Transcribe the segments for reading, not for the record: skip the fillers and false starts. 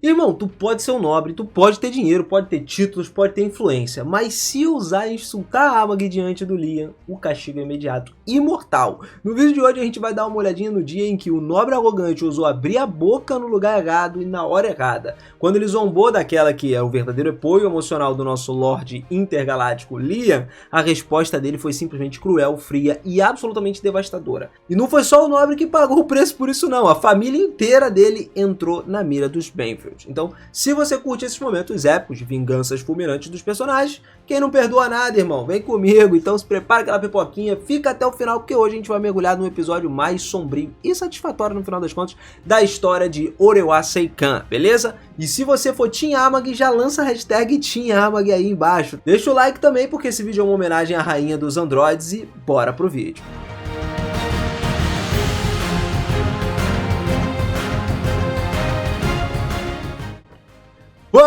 Irmão, tu pode ser um nobre, tu pode ter dinheiro, pode ter títulos, pode ter influência, mas se usar e insultar a Amag diante do Liam, o castigo é imediato e mortal. No vídeo de hoje a gente vai dar uma olhadinha no dia em que o nobre arrogante ousou abrir a boca no lugar errado e na hora errada. Quando ele zombou daquela que é o verdadeiro apoio emocional do nosso Lorde Intergaláctico Liam, a resposta dele foi simplesmente cruel, fria e absolutamente devastadora. E não foi só o nobre que pagou o preço por isso não, a família inteira dele entrou na mira dos Banfield. Então, se você curte esses momentos épicos de vinganças fulminantes dos personagens, quem não perdoa nada, irmão, vem comigo, então se prepara aquela pipoquinha, fica até o final, porque hoje a gente vai mergulhar num episódio mais sombrio e satisfatório, no final das contas, da história de Orewa Seikan, beleza? E se você for Team Amag, já lança a hashtag Team Amag aí embaixo. Deixa o like também, porque esse vídeo é uma homenagem à rainha dos androides e bora pro vídeo.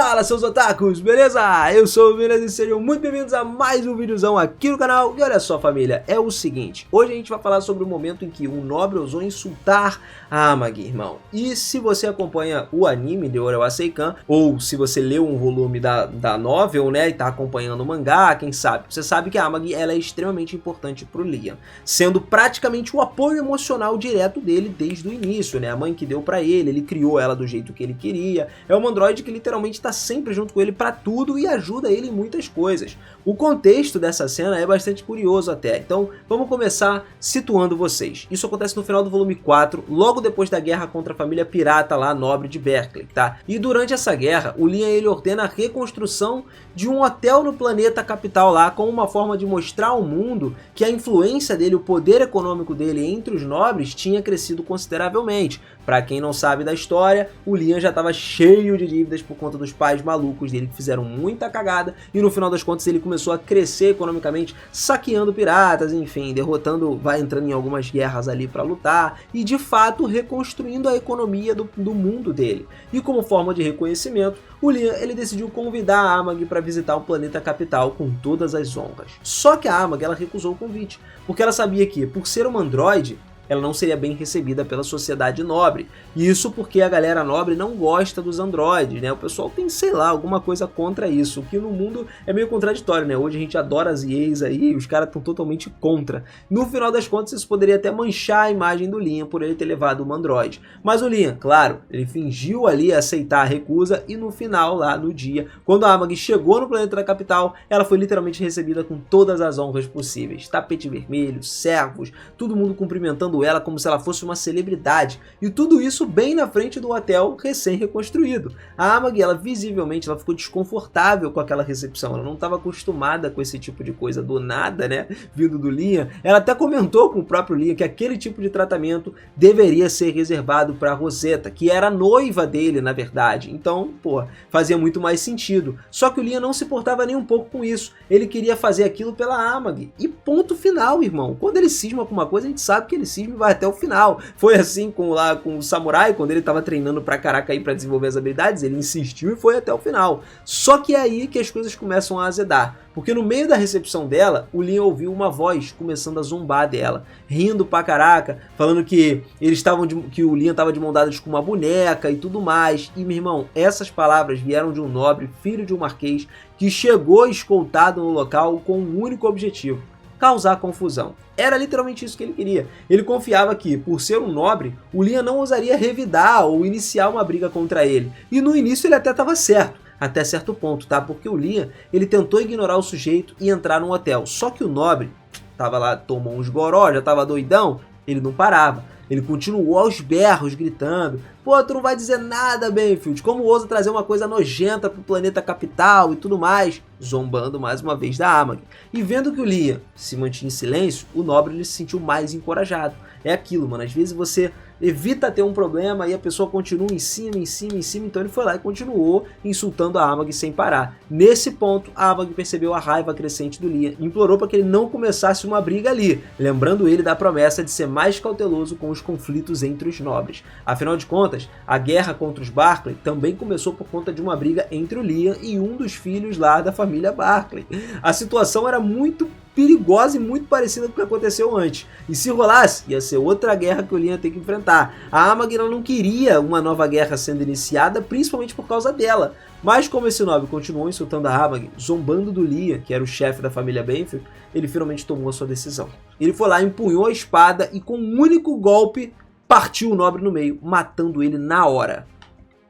Fala, seus otakus, beleza? Eu sou o Minas e sejam muito bem-vindos a mais um videozão aqui no canal. E olha só, família, é o seguinte, hoje a gente vai falar sobre o momento em que um nobre ousou insultar a Amag, irmão. E se você acompanha o anime de Orewa Seikan, ou se você leu um volume da novel, né, e tá acompanhando o mangá, quem sabe, você sabe que a Amag, ela é extremamente importante pro Liam, sendo praticamente o apoio emocional direto dele desde o início, né, a mãe que deu pra ele criou ela do jeito que ele queria, é um androide que literalmente está sempre junto com ele para tudo e ajuda ele em muitas coisas. O contexto dessa cena é bastante curioso até, então vamos começar situando vocês. Isso acontece no final do volume 4, logo depois da guerra contra a família pirata lá, nobre de Berkeley, tá? E durante essa guerra, o Liam ele ordena a reconstrução de um hotel no planeta capital lá, como uma forma de mostrar ao mundo que a influência dele, o poder econômico dele entre os nobres tinha crescido consideravelmente. Para quem não sabe da história, o Liam já estava cheio de dívidas por conta dos pais malucos dele que fizeram muita cagada e no final das contas ele começou a crescer economicamente, saqueando piratas, enfim, derrotando, vai entrando em algumas guerras ali para lutar e de fato reconstruindo a economia do mundo dele. E como forma de reconhecimento, o Liam ele decidiu convidar a Amag para visitar o planeta capital com todas as honras. Só que a Amag ela recusou o convite, porque ela sabia que, por ser uma androide, ela não seria bem recebida pela sociedade nobre. Isso porque a galera nobre não gosta dos androides, né? O pessoal tem, sei lá, alguma coisa contra isso, o que no mundo é meio contraditório, né? Hoje a gente adora as EAs aí, os caras estão totalmente contra. No final das contas, isso poderia até manchar a imagem do Liam por ele ter levado uma androide. Mas o Liam, claro, ele fingiu ali aceitar a recusa e no final, lá no dia, quando a Amag chegou no planeta da capital, ela foi literalmente recebida com todas as honras possíveis. Tapete vermelho, servos, todo mundo cumprimentando ela como se ela fosse uma celebridade, e tudo isso bem na frente do hotel recém-reconstruído. A Amag, ela visivelmente ela ficou desconfortável com aquela recepção, ela não estava acostumada com esse tipo de coisa do nada, né, vindo do Liam. Ela até comentou com o próprio Liam que aquele tipo de tratamento deveria ser reservado para Rosetta, que era a noiva dele, na verdade. Então, pô, fazia muito mais sentido. Só que o Liam não se importava nem um pouco com isso, ele queria fazer aquilo pela Amag, e ponto final, irmão. Quando ele cisma com uma coisa, a gente sabe que ele cisma e vai até o final. Foi assim com o Samurai, quando ele estava treinando pra caraca aí para desenvolver as habilidades, ele insistiu e foi até o final. Só que é aí que as coisas começam a azedar, porque no meio da recepção dela, o Liam ouviu uma voz começando a zombar dela, rindo pra caraca, falando que que o Liam estava de mão dadas com uma boneca e tudo mais. E, meu irmão, essas palavras vieram de um nobre, filho de um marquês, que chegou escoltado no local com um único objetivo: causar confusão. Era literalmente isso que ele queria. Ele confiava que, por ser um nobre, o Liam não ousaria revidar ou iniciar uma briga contra ele. E no início ele até estava certo, até certo ponto, tá? Porque o Liam, ele tentou ignorar o sujeito e entrar num hotel. Só que o nobre tava lá, tomou uns goró, já tava doidão, ele não parava. Ele continuou aos berros, gritando: pô, tu não vai dizer nada, Banfield, como ousa trazer uma coisa nojenta pro planeta capital e tudo mais, zombando mais uma vez da Amag. E vendo que o Liam se mantinha em silêncio, o nobre ele se sentiu mais encorajado. É aquilo, mano, às vezes você evita ter um problema e a pessoa continua em cima, então ele foi lá e continuou insultando a Amag sem parar. Nesse ponto, a Amag percebeu a raiva crescente do Liam e implorou para que ele não começasse uma briga ali, lembrando ele da promessa de ser mais cauteloso com os conflitos entre os nobres. Afinal de contas, a guerra contra os Barclay também começou por conta de uma briga entre o Liam e um dos filhos lá da família Barclay. A situação era muito perigosa e muito parecida com o que aconteceu antes. E se rolasse, ia ser outra guerra que o Liam ia ter que enfrentar. A Amag não queria uma nova guerra sendo iniciada, principalmente por causa dela. Mas como esse nobre continuou insultando a Amag, zombando do Liam, que era o chefe da família Banfield, ele finalmente tomou a sua decisão. Ele foi lá, empunhou a espada e com um único golpe partiu o nobre no meio, matando ele na hora.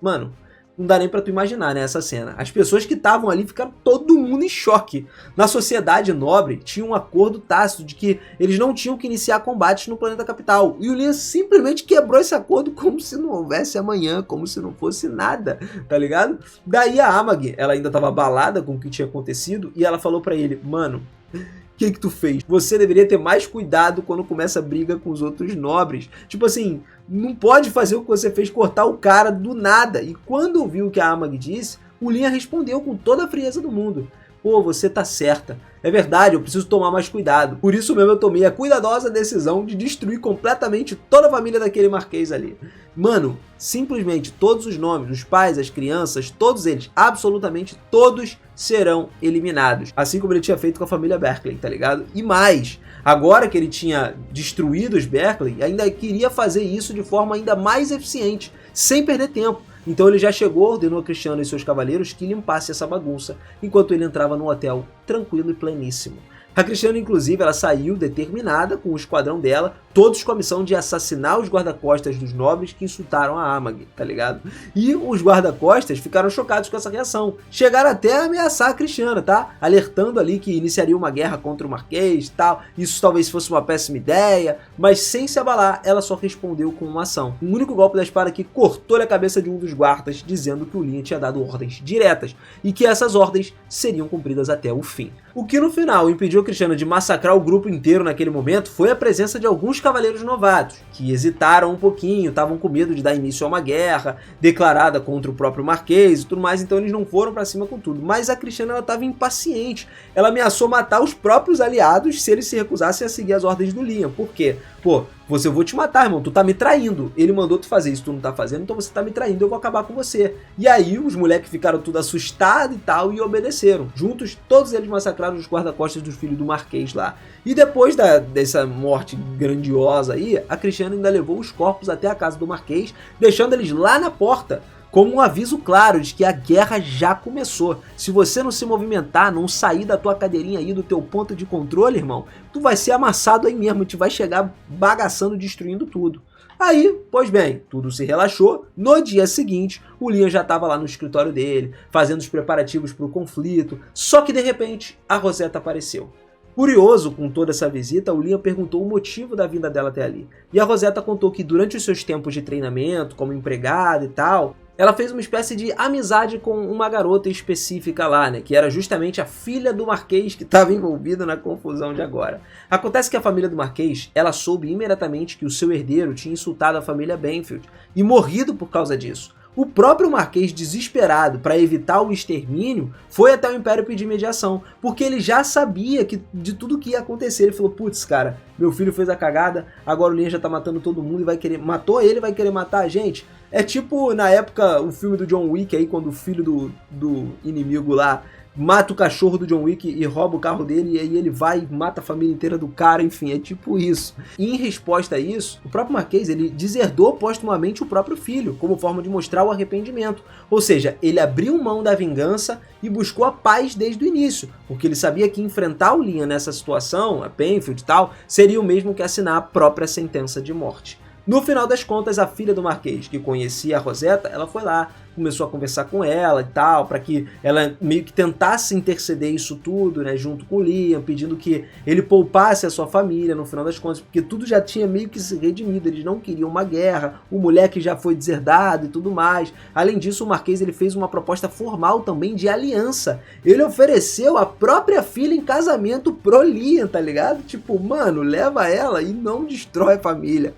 Mano, não dá nem pra tu imaginar, né, essa cena. As pessoas que estavam ali ficaram todo mundo em choque. Na sociedade nobre, tinha um acordo tácito de que eles não tinham que iniciar combates no planeta capital. E o Liam simplesmente quebrou esse acordo como se não houvesse amanhã, como se não fosse nada, tá ligado? Daí a Amag, ela ainda tava abalada com o que tinha acontecido, e ela falou pra ele, mano, o que tu fez? Você deveria ter mais cuidado quando começa a briga com os outros nobres. Tipo assim, não pode fazer o que você fez, cortar o cara do nada. E quando viu o que a Amag disse, o Liam respondeu com toda a frieza do mundo. Pô, você tá certa. É verdade, eu preciso tomar mais cuidado. Por isso mesmo eu tomei a cuidadosa decisão de destruir completamente toda a família daquele marquês ali. Mano, simplesmente todos os nomes, os pais, as crianças, todos eles, absolutamente todos serão eliminados. Assim como ele tinha feito com a família Berkeley, tá ligado? E mais, agora que ele tinha destruído os Berkeley, ainda queria fazer isso de forma ainda mais eficiente, sem perder tempo. Então ele já chegou, ordenou a Cristiano e seus cavaleiros que limpasse essa bagunça, enquanto ele entrava no hotel tranquilo e pleníssimo. A Cristiano, inclusive, ela saiu determinada com o esquadrão dela, todos com a missão de assassinar os guarda-costas dos nobres que insultaram a Amag, tá ligado? E os guarda-costas ficaram chocados com essa reação. Chegaram até a ameaçar a Cristiano, tá? Alertando ali que iniciaria uma guerra contra o Marquês e tal. Isso talvez fosse uma péssima ideia, mas sem se abalar, ela só respondeu com uma ação. Um único golpe da espada que cortou a cabeça de um dos guardas, dizendo que o Liam tinha dado ordens diretas e que essas ordens seriam cumpridas até o fim. O que no final impediu Cristiano de massacrar o grupo inteiro naquele momento foi a presença de alguns cavaleiros novatos, que hesitaram um pouquinho, estavam com medo de dar início a uma guerra declarada contra o próprio Marquês e tudo mais, então eles não foram pra cima com tudo. Mas a Cristiano, ela estava impaciente, ela ameaçou matar os próprios aliados se eles se recusassem a seguir as ordens do Liam. Por quê? Pô, eu vou te matar, irmão, tu tá me traindo. Ele mandou tu fazer isso, tu não tá fazendo, então você tá me traindo, eu vou acabar com você. E aí os moleques ficaram tudo assustados e tal e obedeceram. Juntos, todos eles massacraram os guarda-costas dos filhos do Marquês lá. E depois dessa morte grandiosa aí, a Cristiano ainda levou os corpos até a casa do Marquês, deixando eles lá na porta, como um aviso claro de que a guerra já começou. Se você não se movimentar, não sair da tua cadeirinha aí, do teu ponto de controle, irmão, tu vai ser amassado aí mesmo, tu vai chegar bagaçando, destruindo tudo. Aí, pois bem, tudo se relaxou. No dia seguinte, o Liam já estava lá no escritório dele, fazendo os preparativos para o conflito, só que de repente, a Rosetta apareceu. Curioso com toda essa visita, o Liam perguntou o motivo da vinda dela até ali. E a Rosetta contou que durante os seus tempos de treinamento, como empregada e tal, ela fez uma espécie de amizade com uma garota específica lá, né? Que era justamente a filha do Marquês que estava envolvida na confusão de agora. Acontece que a família do Marquês, ela soube imediatamente que o seu herdeiro tinha insultado a família Banfield e morrido por causa disso. O próprio Marquês, desesperado para evitar o extermínio, foi até o Império pedir mediação, porque ele já sabia de tudo que ia acontecer. Ele falou, putz, cara, meu filho fez a cagada, agora o Liam já tá matando todo mundo e vai querer... Matou ele, vai querer matar a gente? É tipo, na época, o filme do John Wick aí, quando o filho do inimigo lá mata o cachorro do John Wick e rouba o carro dele, e aí ele vai e mata a família inteira do cara, enfim, é tipo isso. E em resposta a isso, o próprio Marquês, ele deserdou postumamente o próprio filho, como forma de mostrar o arrependimento. Ou seja, ele abriu mão da vingança e buscou a paz desde o início, porque ele sabia que enfrentar o Liam nessa situação, a Banfield e tal, seria o mesmo que assinar a própria sentença de morte. No final das contas, a filha do Marquês, que conhecia a Rosetta, ela foi lá, começou a conversar com ela e tal, para que ela meio que tentasse interceder isso tudo, né, junto com o Liam, pedindo que ele poupasse a sua família, no final das contas, porque tudo já tinha meio que se redimido, eles não queriam uma guerra, o moleque já foi deserdado e tudo mais. Além disso, o Marquês, ele fez uma proposta formal também de aliança. Ele ofereceu a própria filha em casamento pro Liam, tá ligado? Tipo, mano, leva ela e não destrói a família.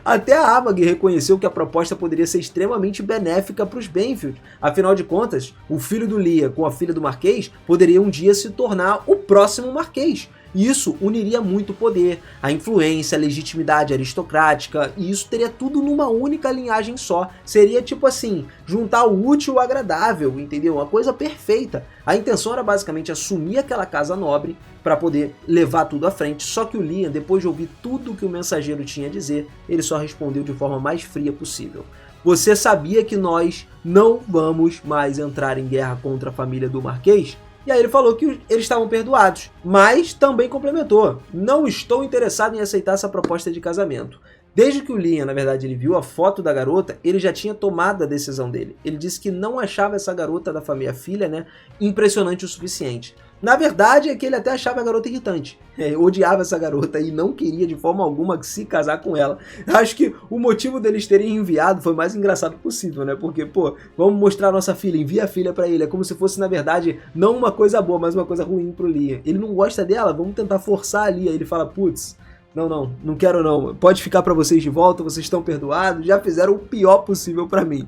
Até a Amag reconheceu que a proposta poderia ser extremamente benéfica para os Banfield. Afinal de contas, o filho do Liam com a filha do Marquês poderia um dia se tornar o próximo Marquês. E isso uniria muito o poder, a influência, a legitimidade aristocrática, e isso teria tudo numa única linhagem só. Seria tipo assim, juntar o útil ao agradável, entendeu? Uma coisa perfeita. A intenção era basicamente assumir aquela casa nobre para poder levar tudo à frente, só que o Liam, depois de ouvir tudo que o mensageiro tinha a dizer, ele só respondeu de forma mais fria possível. Você sabia que nós não vamos mais entrar em guerra contra a família do Marquês? E aí ele falou que eles estavam perdoados, mas também complementou: não estou interessado em aceitar essa proposta de casamento. Desde que o Liam, na verdade, ele viu a foto da garota, ele já tinha tomado a decisão dele. Ele disse que não achava essa garota da família, filha, né, impressionante o suficiente. Na verdade, é que ele até achava a garota irritante. Odiava essa garota e não queria de forma alguma se casar com ela. Acho que o motivo deles terem enviado foi o mais engraçado possível, né? Porque, pô, vamos mostrar a nossa filha, envia a filha pra ele. É como se fosse, na verdade, não uma coisa boa, mas uma coisa ruim pro Liam. Ele não gosta dela, vamos tentar forçar ali. Aí ele fala, putz, não quero não. Pode ficar pra vocês de volta, vocês estão perdoados, já fizeram o pior possível pra mim.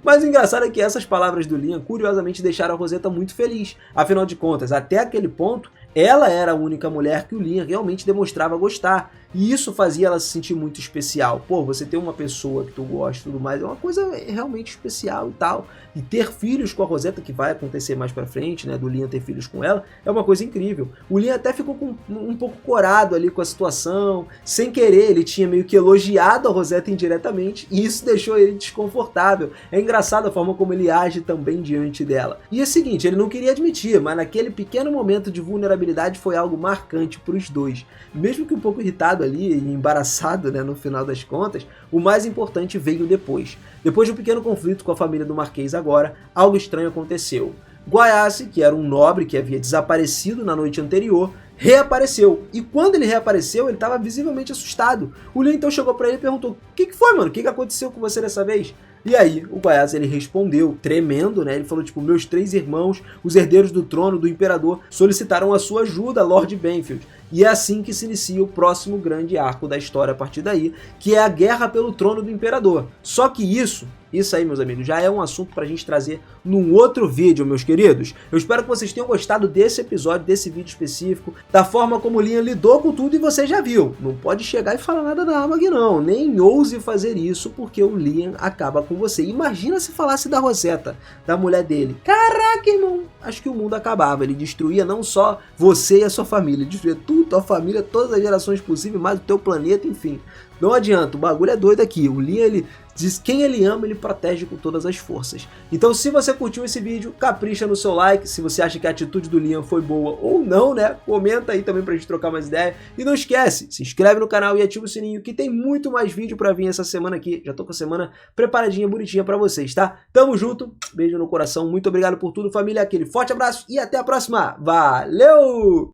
Mas o engraçado é que essas palavras do Liam, curiosamente, deixaram a Rosetta muito feliz. Afinal de contas, até aquele ponto, ela era a única mulher que o Liam realmente demonstrava gostar. E isso fazia ela se sentir muito especial. Pô, você ter uma pessoa que tu gosta e tudo mais, é uma coisa realmente especial e tal. E ter filhos com a Rosetta, que vai acontecer mais pra frente, né, do Liam ter filhos com ela, é uma coisa incrível. O Liam até ficou um pouco corado ali com a situação. Sem querer, ele tinha meio que elogiado a Rosetta indiretamente, e isso deixou ele desconfortável. É engraçado a forma como ele age também diante dela. E é o seguinte, ele não queria admitir, mas naquele pequeno momento de vulnerabilidade foi algo marcante para os dois. Mesmo que um pouco irritado ali e embaraçado, né, no final das contas, o mais importante veio depois. Depois de um pequeno conflito com a família do Marquês agora, algo estranho aconteceu. Guaiace, que era um nobre que havia desaparecido na noite anterior, reapareceu. E quando ele reapareceu, ele estava visivelmente assustado. O Liam então chegou para ele e perguntou: o que foi, mano? O que aconteceu com você dessa vez? E aí, o Guaiace, ele respondeu, tremendo, né? Ele falou, tipo, meus 3 irmãos, os herdeiros do trono do imperador, solicitaram a sua ajuda, Lord Benfield. E é assim que se inicia o próximo grande arco da história a partir daí, que é a guerra pelo trono do imperador. Só que isso aí, meus amigos, já é um assunto pra gente trazer num outro vídeo, meus queridos. Eu espero que vocês tenham gostado desse episódio, desse vídeo específico, da forma como o Liam lidou com tudo, e você já viu. Não pode chegar e falar nada da Amag, não. Nem ouse fazer isso, porque o Liam acaba com você. Imagina se falasse da Rosetta, da mulher dele. Caraca, irmão, acho que o mundo acabava. Ele destruía não só você e a sua família, ele destruía tudo, tua família, todas as gerações possíveis, mais o teu planeta, enfim. Não adianta, o bagulho é doido aqui. O Liam, ele diz quem ele ama, ele protege com todas as forças. Então, se você curtiu esse vídeo, capricha no seu like. Se você acha que a atitude do Liam foi boa ou não, né? Comenta aí também pra gente trocar mais ideia. E não esquece, se inscreve no canal e ativa o sininho, que tem muito mais vídeo pra vir essa semana aqui. Já tô com a semana preparadinha, bonitinha pra vocês, tá? Tamo junto, beijo no coração, muito obrigado por tudo, família. Aquele forte abraço e até a próxima. Valeu!